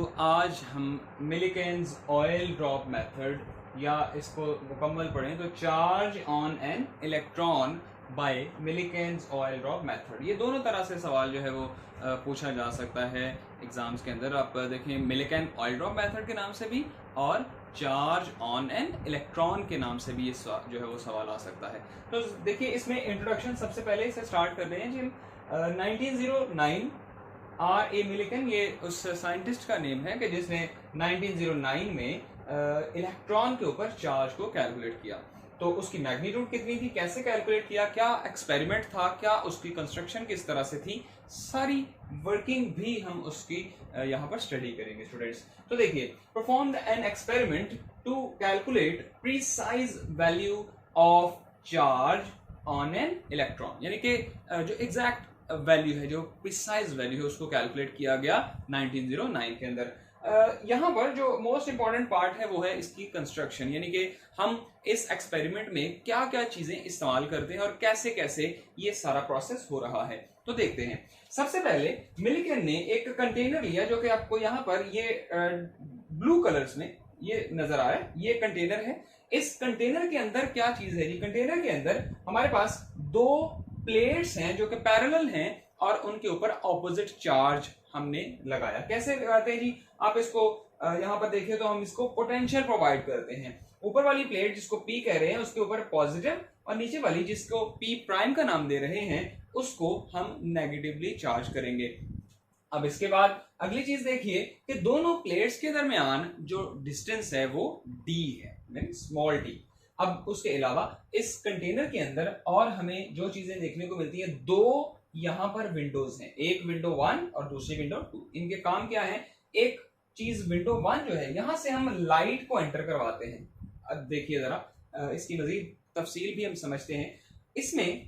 तो आज हम मिलिकेन्स ऑयल ड्रॉप मेथड या इसको मुकम्मल पढ़ें तो charge on an electron by Millikan's oil drop method. ये दोनों तरह से सवाल जो है वो पूछा जा सकता है एग्जाम्स के अंदर। आप देखें मिलिकेन ऑयल ड्रॉप मेथड के नाम से भी और चार्ज ऑन एन इलेक्ट्रॉन के नाम से भी ये जो है वो सवाल आ सकता है। तो देखिए इसमें इंट्रोडक्शन सबसे पहले इसे स्टार्ट कर रहे हैं जी। 1909 आर ए मिलिकन, ये उस साइंटिस्ट का नेम है कि जिसने 1909 में इलेक्ट्रॉन के ऊपर चार्ज को कैलकुलेट किया। तो उसकी मैग्नीट्यूड कितनी थी, कैसे कैलकुलेट किया, क्या एक्सपेरिमेंट था, क्या उसकी कंस्ट्रक्शन किस तरह से थी, सारी वर्किंग भी हम उसकी यहाँ पर स्टडी करेंगे स्टूडेंट्स। तो देखिए, performed an experiment to calculate precise value of charge on an electron, यानी कि जो एग्जैक्ट वैल्यू है, जो प्रिसाइज वैल्यू है, उसको कैलकुलेट किया गया 1909 के अंदर। यहाँ पर जो मोस्ट इंपॉर्टेंट पार्ट है वो है इसकी कंस्ट्रक्शन, यानी कि हम इस एक्सपेरिमेंट में क्या क्या चीजें इस्तेमाल करते हैं और कैसे कैसे ये सारा प्रोसेस हो रहा है। तो देखते हैं। सबसे पहले मिलिकन ने एक कंटेनर लिया जो कि आपको यहाँ पर ये ब्लू कलर्स में ये नजर आ रहा है, ये कंटेनर है। इस कंटेनर के अंदर क्या चीज है जी, कंटेनर के अंदर हमारे पास दो प्लेट्स हैं जो कि पैरेलल हैं और उनके ऊपर ऑपोजिट चार्ज हमने लगाया। कैसे लगाते हैं जी, आप इसको यहाँ पर देखिए तो हम इसको पोटेंशियल प्रोवाइड करते हैं। ऊपर वाली प्लेट जिसको पी कह रहे हैं उसके ऊपर पॉजिटिव, और नीचे वाली जिसको पी प्राइम का नाम दे रहे हैं उसको हम नेगेटिवली चार्ज करेंगे। अब इसके बाद अगली चीज देखिए कि दोनों प्लेट्स के दरमियान जो डिस्टेंस है वो डी है, स्मॉल डी। अब उसके अलावा इस कंटेनर के अंदर और हमें जो चीजें देखने को मिलती है, दो यहाँ पर विंडोज हैं, एक विंडो 1 और दूसरी विंडो 2। इनके काम क्या है, एक चीज विंडो 1 जो है यहाँ से हम लाइट को एंटर करवाते हैं। अब देखिए जरा इसकी मजीद तफसील भी हम समझते हैं। इसमें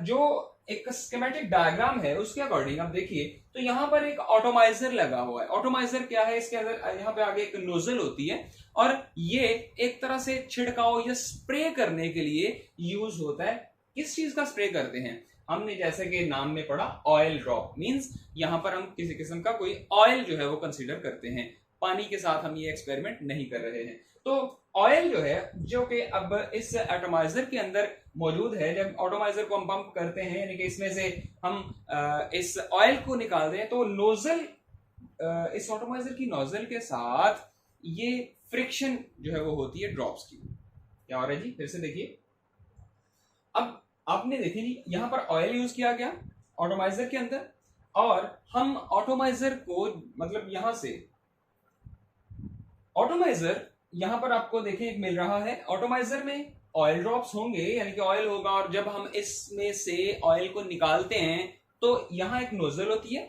जो एक स्कीमेटिक डायग्राम है उसके अकॉर्डिंग आप देखिए तो यहाँ पर एक ऑटोमाइजर लगा हुआ है। ऑटोमाइजर क्या है, इसके अंदर यहाँ पे आगे एक नोजल होती है और ये एक तरह से छिड़काव या स्प्रे करने के लिए यूज होता है। किस चीज का स्प्रे करते हैं, हमने जैसे कि नाम में पढ़ा ऑयल ड्रॉप, मींस यहाँ पर हम किसी किस्म का कोई ऑयल जो है वो कंसीडर करते हैं। पानी के साथ हम ये एक्सपेरिमेंट नहीं कर रहे हैं। तो ऑयल जो है जो कि अब इस एटोमाइजर के अंदर मौजूद है, जब ऑटोमाइजर को हम पंप करते हैं यानी कि इसमें से हम इस ऑयल को निकालते हैं तो नोजल, इस ऑटोमाइजर की नोजल के साथ ये फ्रिक्शन जो है वो होती है ड्रॉप्स की। क्या हो रहा है जी, फिर से देखिए। अब आपने देखिए जी यहां पर ऑयल यूज किया गया ऑटोमाइजर के अंदर और हम ऑटोमाइजर को मतलब यहां से ऑटोमाइजर यहां पर आपको देखिए मिल रहा है। ऑटोमाइजर में ऑयल ड्रॉप्स होंगे यानी कि ऑयल होगा और जब हम इसमें से ऑयल को निकालते हैं तो यहां एक नोजल होती है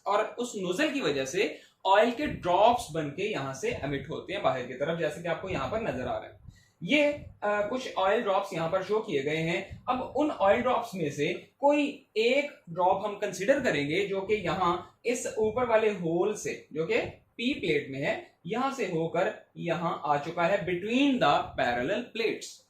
और उस नोजल की वजह से ऑयल के ड्रॉप्स बनके यहां से एमिट होते हैं बाहर की तरफ, जैसे कि आपको यहां पर नजर आ रहा है। ये कुछ ऑयल ड्रॉप्स यहां पर शो किए गए हैं। अब उन ऑयल ड्रॉप्स में से कोई एक ड्रॉप हम कंसीडर करेंगे जो कि यहां इस ऊपर वाले होल से जो कि पी प्लेट में है, यहां से होकर यहां आ चुका है बिटवीन द पैरेलल प्लेट्स।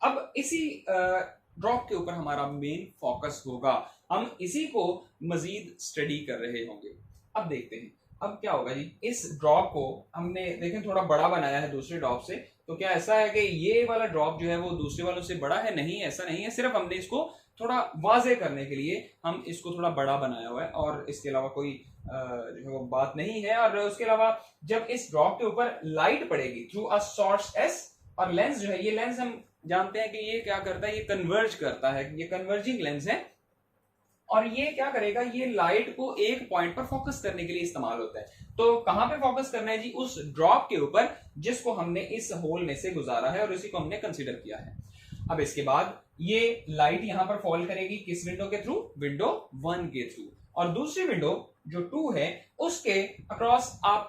अब इसी ड्रॉप के ऊपर हमारा मेन फोकस होगा, हम इसी को मजीद स्टडी कर रहे होंगे। अब देखते हैं अब क्या होगा जी। इस ड्रॉप को हमने देखें थोड़ा बड़ा बनाया है दूसरे ड्रॉप से। तो क्या ऐसा है कि ये वाला ड्रॉप जो है वो दूसरे वालों से बड़ा है? नहीं, ऐसा नहीं है। सिर्फ हमने इसको थोड़ा वाजे करने के लिए हम इसको थोड़ा बड़ा बनाया हुआ है और इसके अलावा कोई जो है वो बात नहीं है। और उसके अलावा जब इस ड्रॉप के ऊपर लाइट पड़ेगी थ्रू अ सोर्स एस, और लेंस जो है, ये लेंस हम जानते हैं कि ये क्या करता है, ये कन्वर्ज करता है, ये कन्वर्जिंग लेंस है और ये क्या करेगा, ये लाइट को एक पॉइंट पर फोकस करने के लिए इस्तेमाल होता है। तो कहां पे फोकस करना है जी, उस ड्रॉप के ऊपर जिसको हमने इस होल में से गुजारा है और इसी को हमने कंसीडर किया है। अब इसके बाद ये लाइट यहां पर फॉल करेगी किस विंडो के थ्रू, विंडो 1 के थ्रू, और दूसरी विंडो जो 2 है उसके अक्रॉस आप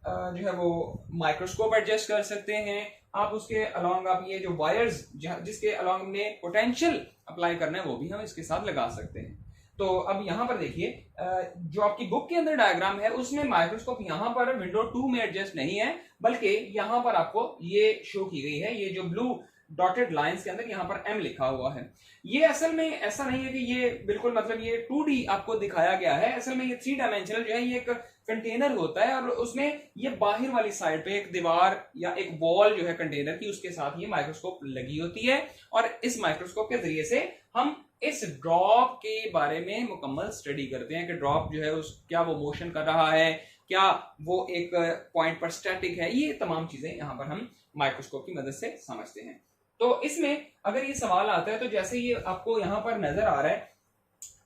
जो है वो माइक्रोस्कोप एडजस्ट कर सकते हैं। आप उसके अलॉन्ग आप ये जो वायर्स जिसके अलॉन्ग हमने पोटेंशियल अप्लाई करना है वो भी हम इसके साथ लगा सकते हैं। तो अब यहां पर देखिए जो आपकी बुक के अंदर डायग्राम है उसमें माइक्रोस्कोप यहां पर विंडो 2 में एडजस्ट नहीं है, बल्कि यहां पर आपको ये शो की गई है, ये जो ब्लू डॉटेड लाइंस के अंदर यहाँ पर M लिखा हुआ है। ये असल में ऐसा नहीं है कि ये बिल्कुल मतलब ये 2D आपको दिखाया गया है, असल में ये 3 डायमेंशनल जो है ये एक कंटेनर होता है और उसमें ये बाहर वाली साइड पे एक दीवार या एक वॉल जो है कंटेनर की, उसके साथ ये माइक्रोस्कोप लगी होती है और इस माइक्रोस्कोप के जरिए से हम इस ड्रॉप के बारे में मुकम्मल स्टडी करते हैं कि ड्रॉप जो है उस क्या वो मोशन कर रहा है, क्या वो एक पॉइंट पर स्टैटिक है, ये तमाम चीजें यहां पर हम माइक्रोस्कोप की मदद से समझते हैं। तो इसमें अगर ये सवाल आता है तो जैसे ये आपको यहां पर नजर आ रहा है,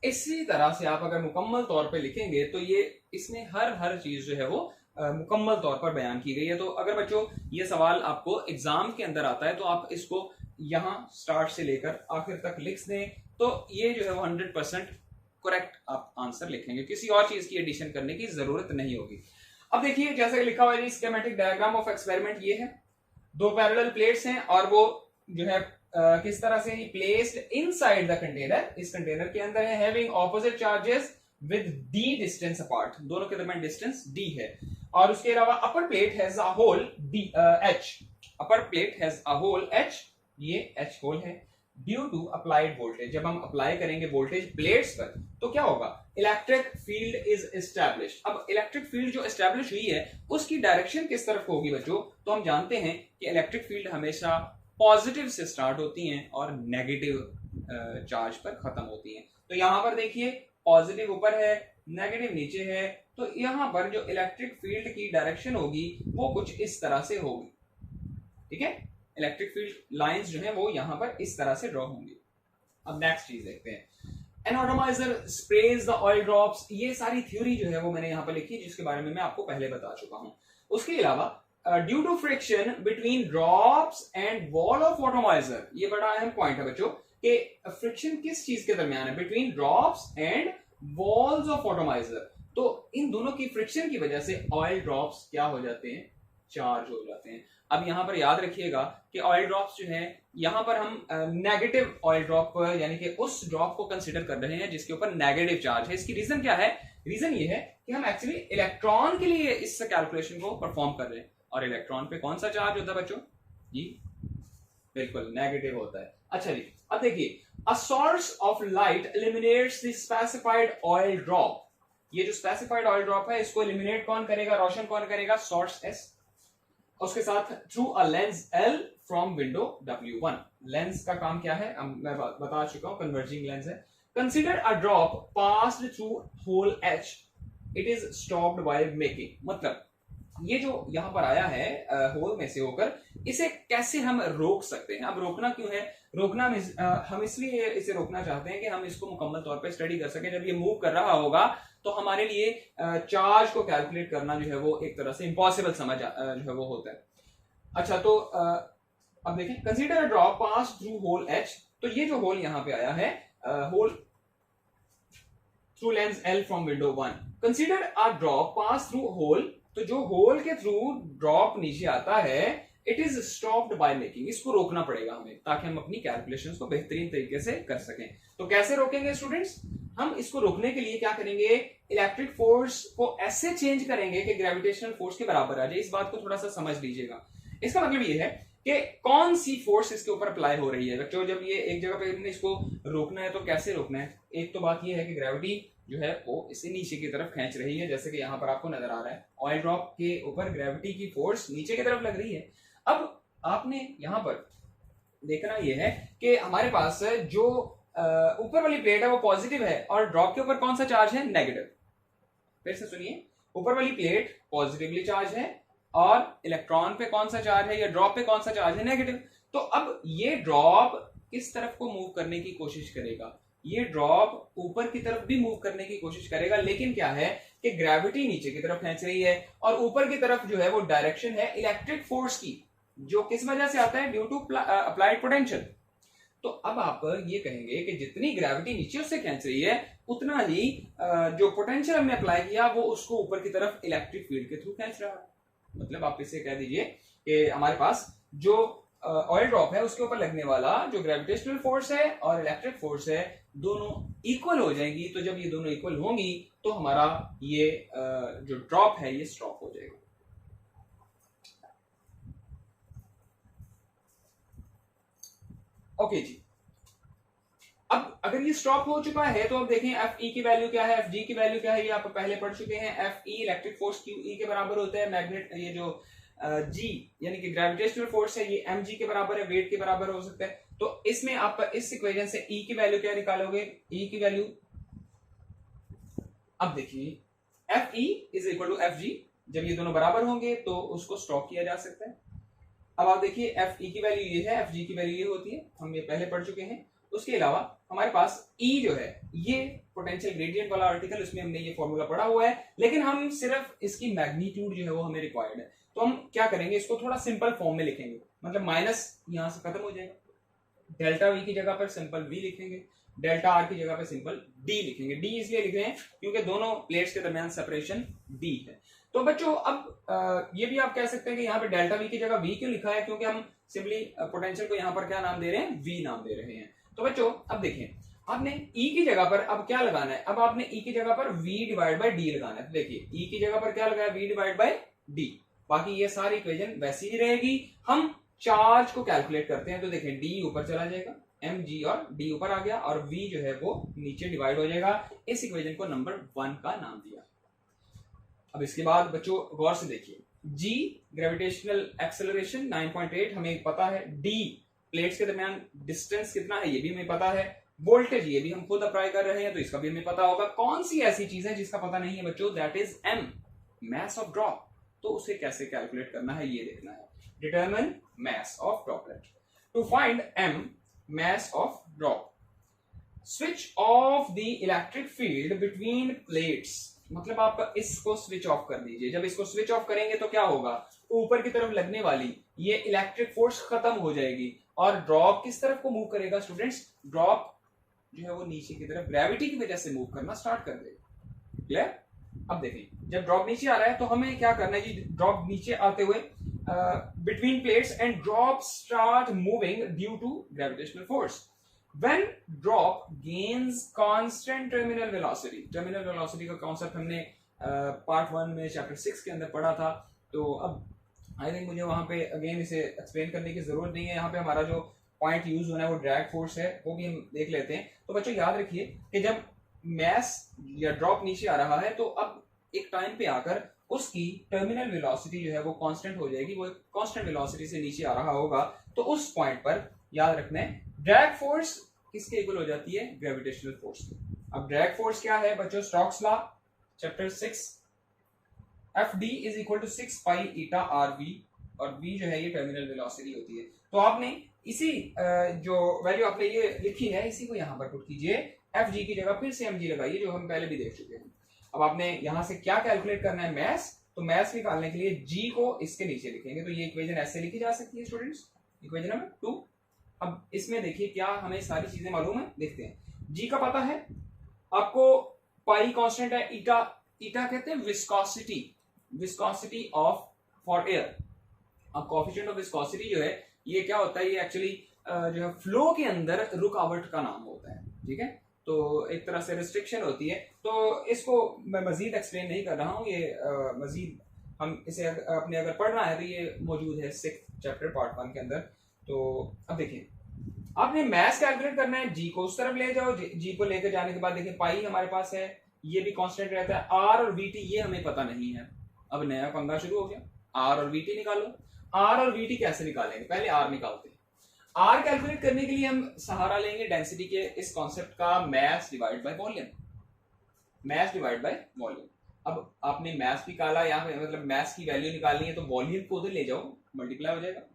इसी तरह से आप अगर मुकम्मल तौर पे लिखेंगे तो ये इसमें हर चीज जो है वो मुकम्मल तौर पर बयान की गई है। तो अगर बच्चों ये सवाल आपको एग्जाम के अंदर आता है तो आप इसको यहां स्टार्ट से लेकर आखिर तक लिख दें, तो ये जो है वो 100% करेक्ट आप आंसर लिखेंगे, किसी और चीज की एडिशन करने की जरूरत नहीं होगी। अब देखिए जैसे लिखा हुआ है स्कीमेटिक डायग्राम ऑफ एक्सपेरिमेंट, ये है दो पैरेलल प्लेट्स हैं और वो जो है किस तरह से प्लेस्ड इनसाइड द कंटेनर, इस कंटेनर के अंदर है, having opposite charges with d distance apart, दोनों के दरमियान डिस्टेंस d है। और उसके अलावा upper plate has a hole h, upper plate has a hole h, ये h होल है। ड्यू टू अप्लाइड वोल्टेज, जब हम अप्लाई करेंगे वोल्टेज प्लेट्स पर तो क्या होगा, इलेक्ट्रिक फील्ड इज एस्टैब्लिश्ड। अब इलेक्ट्रिक फील्ड जो एस्टैब्लिश हुई है उसकी डायरेक्शन किस तरफ होगी बच्चों, तो हम जानते हैं कि इलेक्ट्रिक फील्ड हमेशा पॉजिटिव से स्टार्ट होती हैं और नेगेटिव चार्ज पर खत्म होती हैं। तो यहां पर देखिए पॉजिटिव ऊपर है, नेगेटिव नीचे है, तो यहां पर जो इलेक्ट्रिक फील्ड की डायरेक्शन होगी वो कुछ इस तरह से होगी, ठीक है। इलेक्ट्रिक फील्ड लाइंस जो है वो यहां पर इस तरह से ड्रॉ होंगी। अब नेक्स्ट चीज देखते हैं, an atomizer sprays the oil drops, ये सारी थ्योरी जो है वो मैंने यहां पर लिखी जिसके बारे में मैं आपको पहले बता चुका हूं। उसके अलावा due to friction between drops and wall of atomizer, ये बड़ा अहम पॉइंट है बच्चों कि फ्रिक्शन किस चीज के दरमियान है, between drops and walls of atomizer. तो इन दोनों की फ्रिक्शन की वजह से ऑयल ड्रॉप्स क्या हो जाते हैं, चार्ज हो जाते हैं। अब यहां पर याद रखिएगा कि ऑयल ड्रॉप्स जो हैं, यहां पर हम नेगेटिव ऑयल ड्रॉप यानी कि उस ड्रॉप को कंसीडर कर रहे हैं जिसके ऊपर नेगेटिव चार्ज है। इसकी रीजन क्या है, रीजन ये है कि हम एक्चुअली इलेक्ट्रॉन के लिए इस कैलकुलेशन को परफॉर्म कर रहे हैं और इलेक्ट्रॉन पे कौन सा चार्ज होता है बच्चों जी, बिल्कुल नेगेटिव होता है। अच्छा जी, अब देखिए a source of light eliminates the specified oil drop, ये जो स्पेसिफाइड ऑयल ड्रॉप है इसको एलिमिनेट कौन करेगा, रोशन कौन करेगा, सोर्स S, उसके साथ through a lens L from window W1। Lens का काम क्या है मैं बता चुका हूं, कन्वर्जिंग लेंस है। Consider a drop passed through hole H, it is stopped by making, मतलब ये जो यहां पर आया है होल में से होकर, इसे कैसे हम रोक सकते हैं। अब रोकना क्यों है, रोकना हम इसलिए इसे रोकना चाहते हैं कि हम इसको मुकम्मल तौर पे स्टडी कर सकें। जब ये मूव कर रहा होगा तो हमारे लिए चार्ज को कैलकुलेट करना जो है वो एक तरह से इम्पॉसिबल जो है वो होता है। अच्छा तो अब देखिए consider drop pass through hole H, तो ये जो होल यहां पे आया है hole through lens L from window 1, consider a drop pass through hole, तो जो होल के थ्रू ड्रॉप नीचे आता है it is stopped by making, इसको रोकना पड़ेगा हमें ताकि हम अपनी कैलकुलेशंस को बेहतरीन तरीके से कर सकें। तो कैसे रोकेंगे स्टूडेंट्स, हम इसको रोकने के लिए क्या करेंगे, इलेक्ट्रिक फोर्स को ऐसे चेंज करेंगे कि ग्रेविटेशनल फोर्स के बराबर आ जाए। इस बात को थोड़ा सा समझ लीजिएगा। इसका मतलब ये है कि कौन सी फोर्स इसके ऊपर अप्लाई हो रही है बच्चों। जब ये एक जगह पे इसको रोकना है तो कैसे रोकना है, एक तो बात ये है कि ग्रेविटी जो है वो इसे नीचे की तरफ खींच रही है, जैसे कि यहाँ पर आपको नजर आ रहा है ऑयल ड्रॉप के ऊपर ग्रेविटी की फोर्स नीचे की तरफ लग रही है। अब आपने यहाँ पर देखना यह है कि हमारे पास जो ऊपर वाली प्लेट है वो पॉजिटिव है और ड्रॉप के ऊपर कौन सा चार्ज है, नेगेटिव। फिर से सुनिए, ऊपर वाली प्लेट पॉजिटिवली चार्ज है और इलेक्ट्रॉन पे कौन सा चार्ज है या ड्रॉप पे कौन सा चार्ज है, नेगेटिव। तो अब ये ड्रॉप किस तरफ को मूव करने की कोशिश करेगा, ये ड्रॉप ऊपर की तरफ भी मूव करने की कोशिश करेगा, लेकिन क्या है कि ग्रेविटी नीचे की तरफ खींच रही है और ऊपर की तरफ जो है वो डायरेक्शन है इलेक्ट्रिक फोर्स की, जो किस वजह से आता है, ड्यू टू अप्लाइड पोटेंशियल। तो अब आप ये कहेंगे कि जितनी ग्रेविटी नीचे उससे खींच रही है उतना ही जो पोटेंशियल हमने अप्लाई किया वो उसको ऊपर की तरफ इलेक्ट्रिक फील्ड के थ्रू खींच रहा है। मतलब आप इसे कह दीजिए कि हमारे पास जो ऑयल ड्रॉप है उसके ऊपर लगने वाला जो ग्रेविटेशनल फोर्स है और इलेक्ट्रिक फोर्स है दोनों इक्वल हो जाएंगी। तो जब ये दोनों इक्वल होंगी तो हमारा ये जो ड्रॉप है ये स्टॉप हो जाएगा। ओके जी, अब अगर ये स्टॉप हो चुका है तो अब देखें एफ ई की वैल्यू क्या है, एफ जी की वैल्यू क्या है, ये आप पहले पढ़ चुके हैं। F E electric force Q E के बराबर होता है, मैग्नेट ये जो जी यानी कि ग्रेविटेशनल फोर्स है ये एम जी के बराबर है, वेट के बराबर हो सकता है। तो इसमें आप इस इक्वेशन से ई की वैल्यू क्या निकालोगे, ई की वैल्यू अब देखिए F E is equal to F G, जब ये दोनों बराबर होंगे तो उसको स्टॉप किया जा सकता है। अब आप देखिए एफ ई की वैल्यू ये है, एफ जी की वैल्यू ये होती है, हम ये पहले पढ़ चुके हैं। उसके अलावा हमारे पास ई जो है ये पोटेंशियल ग्रेडियंट वाला आर्टिकल, उसमें हमने ये फॉर्मूला पढ़ा हुआ है, लेकिन हम सिर्फ इसकी मैग्नीट्यूड जो है वो हमें रिक्वायर्ड है। तो हम क्या करेंगे, इसको थोड़ा सिंपल फॉर्म में लिखेंगे, मतलब माइनस यहां से खत्म हो जाएगा, डेल्टा वी की जगह पर सिंपल वी लिखेंगे, डेल्टा आर की जगह पर सिंपल डी लिखेंगे। डी इसलिए लिख रहे हैं क्योंकि दोनों प्लेट्स के दरमियान सेपरेशन डी है। तो बच्चों अब ये भी आप कह सकते हैं कि यहाँ पे डेल्टा वी की जगह वी क्यों लिखा है, क्योंकि हम सिंपली पोटेंशियल को यहाँ पर क्या नाम दे रहे हैं, वी नाम दे रहे हैं। तो बच्चों अब देखिए आपने ई की जगह पर अब क्या लगाना है, अब आपने ई की जगह पर वी डिवाइड बाई डी लगाना है। तो देखिए ई की जगह पर क्या लगाया, वी डिवाइड बाई डी, बाकी ये सारी इक्वेशन वैसी ही रहेगी। हम चार्ज को कैलकुलेट करते हैं, तो देखें डी ऊपर चला जाएगा, एम जी और डी ऊपर आ गया, और वी जो है वो नीचे डिवाइड हो जाएगा। इस इक्वेशन को नंबर 1 का नाम दिया। अब इसके बाद बच्चों गौर से देखिए, जी ग्रेविटेशनल एक्सेलरेशन 9.8 हमें पता है, डी प्लेट्स के दरमियान डिस्टेंस कितना है ये भी हमें पता है, वोल्टेज ये भी हम खुद अप्लाई कर रहे हैं तो इसका भी हमें पता होगा। कौन सी ऐसी चीज है जिसका पता नहीं है बच्चों, that is M, mass of drop. तो उसे कैसे कैलकुलेट करना है ये देखना है, determine mass of droplet. To find M mass of drop, switch off the electric field between plates, मतलब आप इसको स्विच ऑफ कर दीजिए। जब इसको स्विच ऑफ करेंगे तो क्या होगा, ऊपर की तरफ लगने वाली ये इलेक्ट्रिक फोर्स खत्म हो जाएगी, और ड्रॉप किस तरफ को मूव करेगा स्टूडेंट्स, ड्रॉप जो है वो नीचे की तरफ ग्रेविटी की वजह से मूव करना स्टार्ट कर देगा। क्लियर? अब देखें जब ड्रॉप नीचे आ रहा है तो हमें क्या करना है जी, ड्रॉप नीचे आते हुए between plates and drop start moving due to gravitational force. When drop gains constant terminal velocity, terminal velocity का कॉन्सेप्ट हमने पार्ट 1 में चैप्टर 6 के अंदर पढ़ा था, तो अब आई थिंक मुझे वहां पे अगेन इसे एक्सप्लेन करने की जरूरत नहीं है। यहाँ पे हमारा जो पॉइंट यूज होना है वो ड्रैग फोर्स है, वो भी हम देख लेते हैं। तो बच्चों याद रखिए कि जब मैस या ड्रॉप नीचे आ रहा है तो अब एक टाइम पे आकर उसकी टर्मिनल वेलोसिटी जो है वो कांस्टेंट हो जाएगी, वो कांस्टेंट वेलोसिटी से नीचे आ रहा होगा। तो उस पॉइंट पर याद रखना है ड्रैग फोर्स किसके इक्वल हो जाती है, ग्रेविटेशनल फोर्स की। अब ड्रैग फोर्स क्या है बच्चों, Stokes law chapter 6, F D is equal to 6 pi eta R V, और वी जो है ये टर्मिनल वेलोसिटी होती है। तो आपने इसी जो वैल्यू आपने ये लिखी है इसी को यहाँ पर पुट कीजिए, एफ जी की जगह फिर से एम जी लगाइए, जो हम पहले भी देख चुके हैं। अब आपने यहाँ से क्या कैलकुलेट करना है, मैस, तो मैस निकालने के लिए जी को इसके नीचे लिखेंगे, तो ये इक्वेशन ऐसे लिखी जा सकती है स्टूडेंट्स, इक्वेशन नंबर 2। अब इसमें देखिए क्या हमें सारी चीजें मालूम है, देखते हैं। जी का पता है आपको, पाई कांस्टेंट है, ईटा, ईटा कहते हैं viscosity, viscosity of for air. अब कोएफिशिएंट ऑफ विस्कोसिटी जो है ये क्या होता है, ये एक्चुअली जो है फ्लो के अंदर रुकावट का नाम होता है, ठीक है। तो एक तरह से रिस्ट्रिक्शन होती है, तो इसको मैं मजीद एक्सप्लेन नहीं कर रहा हूँ, ये मजीद हम इसे अपने अगर पढ़ना है तो ये मौजूद है 6th चैप्टर पार्ट 1 के अंदर। तो अब देखिए आपने मैस कैलकुलेट करना है, जी को उस तरफ ले जाओ, जी को लेकर जाने के बाद देखिए पाई हमारे पास है, ये भी कांस्टेंट रहता है, आर और वीटी ये हमें पता नहीं है। अब नया पंगा शुरू हो गया, आर और वीटी निकालो। आर और वीटी कैसे निकालेंगे, पहले आर निकालते हैं। आर कैलकुलेट करने के लिए हम सहारा लेंगे डेंसिटी के इस कॉन्सेप्ट का, mass divide by volume, mass divide by volume. अब आपने मैस निकाला, यहाँ पे मतलब मैस की वैल्यू निकालनी है, तो वॉल्यूम को उधर ले जाओ, मल्टीप्लाई हो जाएगा।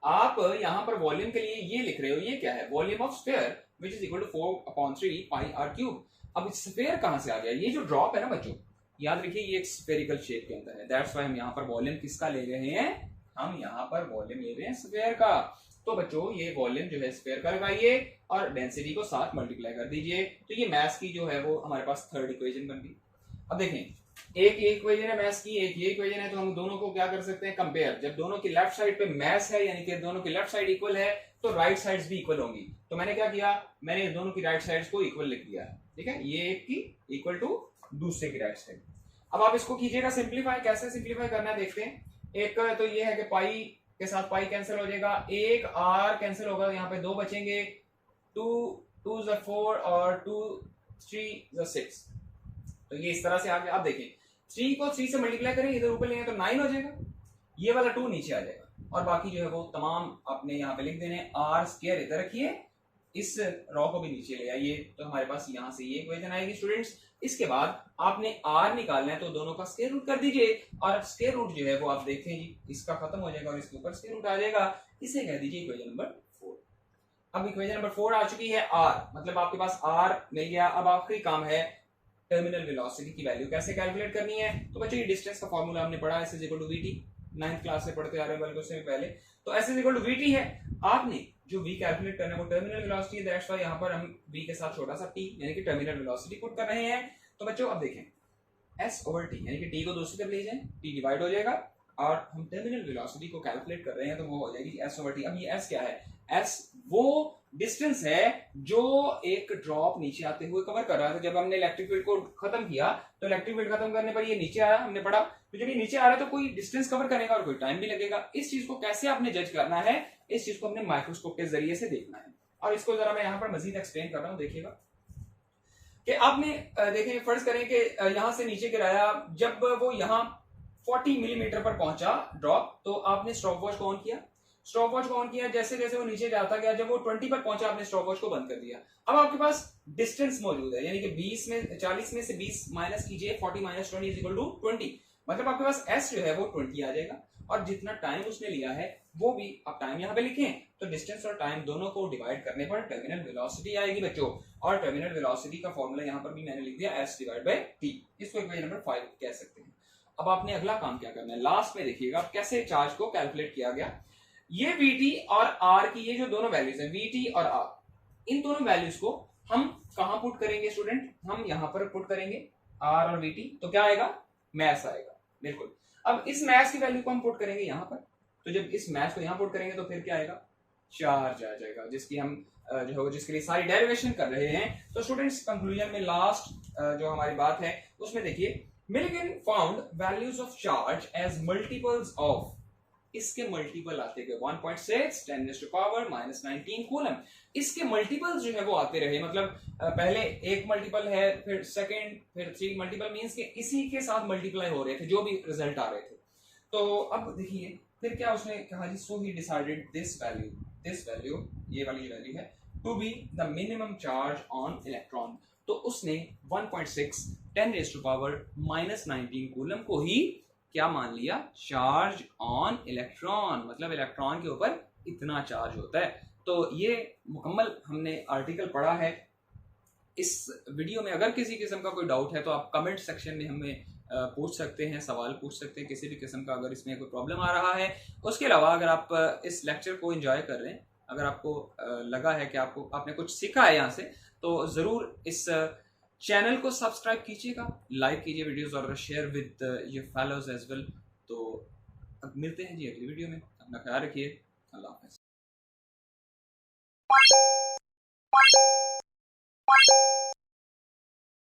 आप यहाँ पर वॉल्यूम के लिए ये लिख रहे हो, ये क्या है, volume of sphere which is equal to 4/3 pi R cube. अब स्फीयर कहां से आ गया, ये जो ड्रॉप है ना बच्चों, याद रखिए ये एक स्फेरिकल शेप के अंदर है, दैट्स व्हाई हम यहाँ पर वॉल्यूम किसका ले रहे हैं, हम यहाँ पर वॉल्यूम ले रहे हैं स्फीयर का। तो बच्चों ये वॉल्यूम जो है स्फीयर का लगाइए और डेंसिटी को साथ मल्टीप्लाई कर दीजिए, तो ये मैस की जो है वो हमारे पास थर्ड इक्वेशन बन गई। अब देखें एक ये इक्वेशन है मैस की, एक ये इक्वेशन है, तो हम दोनों को क्या कर सकते हैं, कंपेयर। जब दोनों की लेफ्ट साइड पे मैस है यानी कि दोनों की लेफ्ट साइड इक्वल है तो राइट साइड्स भी इक्वल होंगी। तो मैंने क्या किया, मैंने दोनों की राइट साइड्स को इक्वल लिख दिया, ठीक है, ये एक की इक्वल टू दूसरे की राइट साइड। अब आप इसको कीजिएगा सिंप्लीफाई, कैसे सिंप्लीफाई करना है देखते हैं। एक तो ये है कि पाई के साथ पाई कैंसिल हो जाएगा, एक आर कैंसिल होगा, यहाँ पे 2 बचेंगे, 2 2 is 4 और 2 3 is 6। तो ये इस तरह से आगे आप देखें 3 को 3 से मल्टीप्लाई करें, इधर ऊपर लेंगे तो 9 हो जाएगा, ये वाला 2 नीचे आ जाएगा और बाकी जो है वो तमाम आपने यहाँ पे लिख देने। आर स्क्वायर इधर रखिए, इस रॉ को भी नीचे ले आइए, तो हमारे पास यहाँ से ये इक्वेशन आएगी स्टूडेंट्स। इसके बाद आपने आर निकालना है तो दोनों का स्क्वायर रूट कर दीजिए और स्क्वायर रूट जो है वो आप देखें जी इसका खत्म हो जाएगा और इसके ऊपर स्क्वायर रूट आ जाएगा, इसे कह दीजिए इक्वेशन नंबर 4। अब इक्वेशन नंबर 4 आ चुकी है आर, मतलब आपके पास आर मिल गया। अब आखिरी काम है टर्मिनल वेलोसिटी की वैल्यू कैसे कैलकुलेट करनी है। तो बच्चों ये डिस्टेंस का फॉर्मूला हमने पढ़ा, S is equal to VT, 9th class से पढ़ते आ रहे हैं बल्कि उससे पहले। तो S is equal to VT है, आपने जो v कैलकुलेट करना है वो टर्मिनल वेलोसिटी है, दैट्स व्हाई यहां पर हम v के साथ छोटा सा t यानी कि टर्मिनल वेलोसिटी पुट कर रहे हैं। तो बच्चों अब देखें s ओवर t यानी कि t को दूसरी तरफ ले जाएं, t डिवाइड हो जाएगा और हम टर्मिनल वेलोसिटी को कैलकुलेट कर रहे हैं तो वो हो जाएगी s ओवर t। अब ये s क्या है, s वो डिस्टेंस है जो एक ड्रॉप नीचे आते हुए कवर कर रहा है। जब हमने इलेक्ट्रिक फील्ड को खत्म किया तो इलेक्ट्रिक फील्ड खत्म करने पर ये नीचे आया, हमने पढ़ा। तो जब ये नीचे आ रहा है तो कोई डिस्टेंस कवर करेगा और कोई टाइम भी लगेगा। इस चीज को कैसे आपने जज करना है, इस चीज को हमने माइक्रोस्कोप के जरिए से देखना है और इसको जरा मैं यहाँ पर मजीद एक्सप्लेन कर रहा हूँ। देखिएगा कि आपने देखें, फर्ज करें कि यहां से नीचे गिराया, जब वो यहाँ 40 मिलीमीटर पर पहुंचा ड्रॉप, तो आपने स्टॉप वॉच को ऑन किया, स्टॉप वॉच को ऑन किया, जैसे जैसे वो नीचे जाता गया, जब वो 20 पर पहुंचा आपने स्टॉप वॉच को बंद कर दिया। अब आपके पास डिस्टेंस मौजूद है, यानी कि 40 में से 20 माइनस कीजिए, 40 माइनस 20 इज इक्वल टू 20, मतलब आपके पास s जो है वो 20 आ जाएगा और जितना टाइम उसने लिया है वो भी आप टाइम यहाँ पे लिखें, तो डिस्टेंस और टाइम दोनों को डिवाइड करने पर टर्मिनल वेलोसिटी आएगी बच्चों। और टर्मिनल वेलोसिटी का फॉर्मूला यहाँ पर भी मैंने लिख दिया s डिवाइड बाय t, इसको इक्वेशन नंबर 5 कह सकते हैं। अब आपने अगला काम क्या करना है, लास्ट में देखिएगा कैसे चार्ज को कैलकुलेट किया गया। ये vt और r की ये जो दोनों वैल्यूज है vt और r, इन दोनों वैल्यूज को हम कहां पुट करेंगे स्टूडेंट, हम यहां पर पुट करेंगे r और vt, तो क्या आएगा, मैस आएगा। बिल्कुल, अब इस मैस की वैल्यू को हम पुट करेंगे यहां पर, तो जब इस मैस को यहां पुट करेंगे तो फिर क्या आएगा, चार्ज आ जाएगा, जिसकी हम जो है जिसके लिए सारी डेरिवेशन कर रहे हैं। तो स्टूडेंट्स कंक्लूजन में लास्ट जो हमारी बात है उसमें देखिए, Millikan found values of charge as multiples of, इसके मल्टीपल आते गए 1.6 10⁻⁻19 कूलम, इसके मल्टीपल्स जो है वो आते रहे, मतलब पहले एक मल्टीपल है, फिर सेकंड, फिर 3 मल्टीपल, मींस के इसी के साथ मल्टीप्लाई हो रहे थे जो भी रिजल्ट आ रहे थे। तो अब देखिए फिर क्या उसने कहा जी, so he decided this value, ये वाली वैल्यू है, to be the minimum charge on electron. तो उसने 1.6 10⁻⁻19 कूलम को ही क्या मान लिया, चार्ज ऑन इलेक्ट्रॉन, मतलब इलेक्ट्रॉन के ऊपर इतना चार्ज होता है। तो ये मुकम्मल हमने आर्टिकल पढ़ा है। इस वीडियो में अगर किसी किस्म का कोई डाउट है तो आप कमेंट सेक्शन में हमें पूछ सकते हैं, सवाल पूछ सकते हैं किसी भी किस्म का, अगर इसमें कोई प्रॉब्लम आ रहा है। उसके अलावा अगर आप इस लेक्चर को एंजॉय कर रहे हैं, अगर आपको लगा है कि आपने कुछ सीखा है यहाँ से, तो ज़रूर इस चैनल को सब्सक्राइब कीजिएगा, लाइक कीजिए वीडियोस और share with your fellows as well. तो अब मिलते हैं जी अगली वीडियो में, अपना ख्याल रखिए, अल्लाह हाफ़िज़।